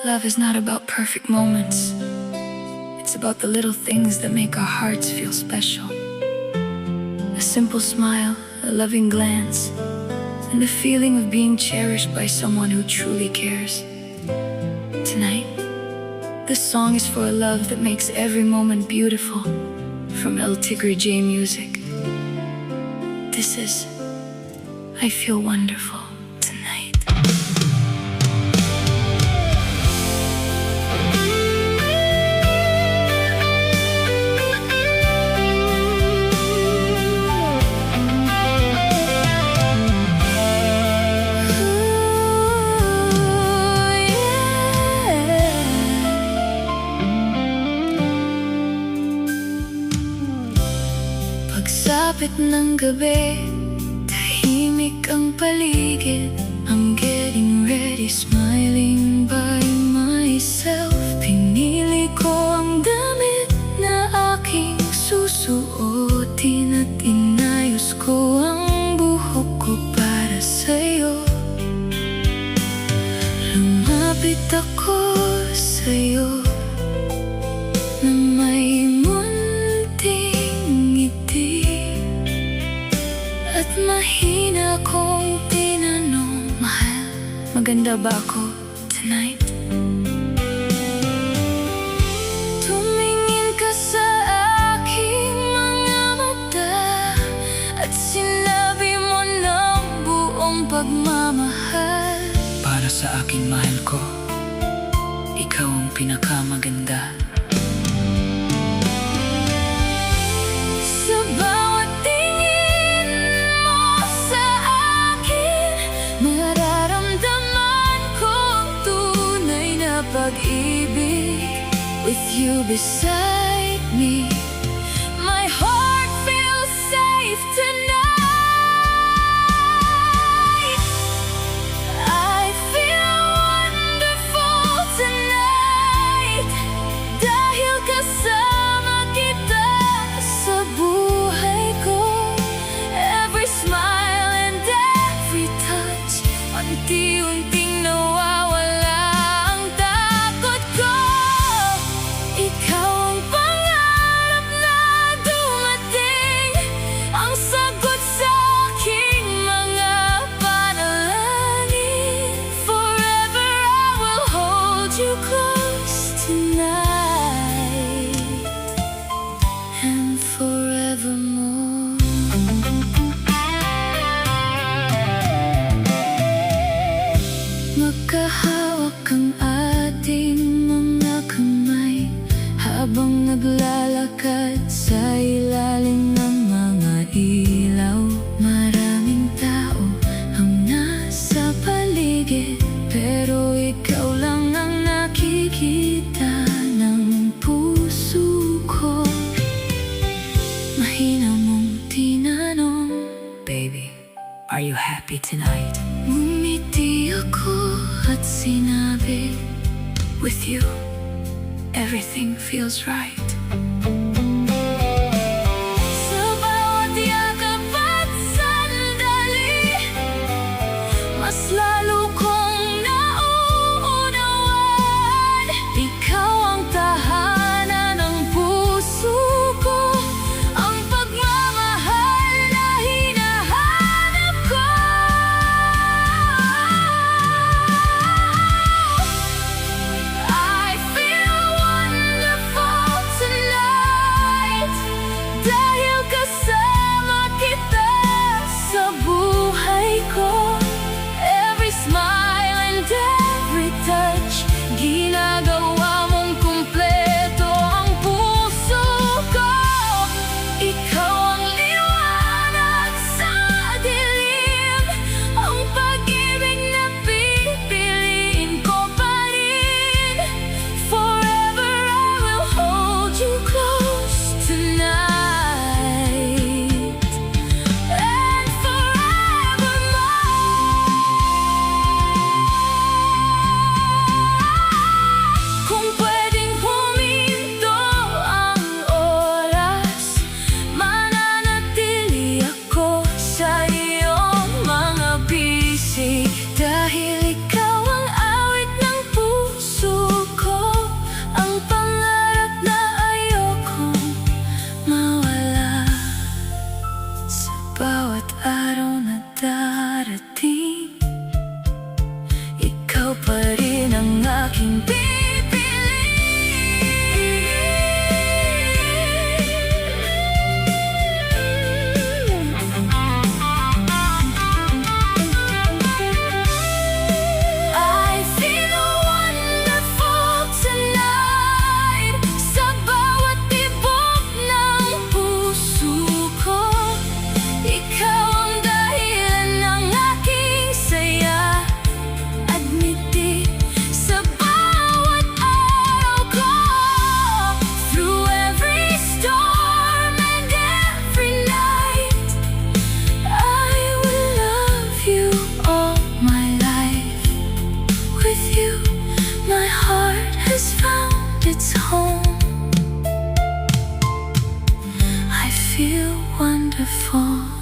Love is not about perfect moments. It's about the little things that make our hearts feel special. A simple smile, a loving glance, and the feeling of being cherished by someone who truly cares. Tonight, this song is for a love that makes every moment beautiful. From Tigre J music. This is I Feel Wonderful Tonight. Pagsapit ng gabi, tahimik ang paligid. I'm getting ready, smiling by myself. Pinili ko ang damit na aking susuotin at inayos ko ang buhok ko para sa'yo. Lumapit ako sa'yo na may mahina kong tinanong, mahal, maganda ba ako tonight? Tumingin ka sa aking mga mata at sinabi mo ng buong pagmamahal. Para sa aking mahal ko, ikaw ang pinakamaganda. Pag-ibig, with you beside me, my heart feels safe tonight. I feel wonderful tonight, dahil kasama kita sa buhay ko. Every smile and every touch, unti-unting nawawala. Magkahawak ang ating mga kamay habang naglalakad sa ilalim ng mga ilaw. Maraming tao ang nasa paligid, pero ikaw lang ang nakikita ng puso ko. Mahina mong tinanong, Baby, are you happy tonight? Ngumiti ako at sinabi, with you, everything feels right. Sa bawat yakap at sandali, mas lalo kong nauunawaan. Ikaw ang tahanan ng puso ko, ang pagmamahal na hinahanap ko. I feel wonderful tonight, dahil kasama kita sa buhay ko. Every smile and every touch, ginagawa mong kumpleto ang puso ko. Ikaw ang liwanag sa dilim, ang pag-ibig na pipiliin ko pa rin. Forever I will hold you close tonight and forevermore. Kung pwedeng huminto ang oras, mananatili ako sa iyong mga bisig, dahil ikaw ang awit ng puso aking I feel wonderful tonight. Sa bawat tibok ng puso ko, ikaw ang dahilan ng aking saya. Admiti sa bawat araw ko, through every storm and every night, I will love you all my life. With you, my heart has found its home. I feel wonderful.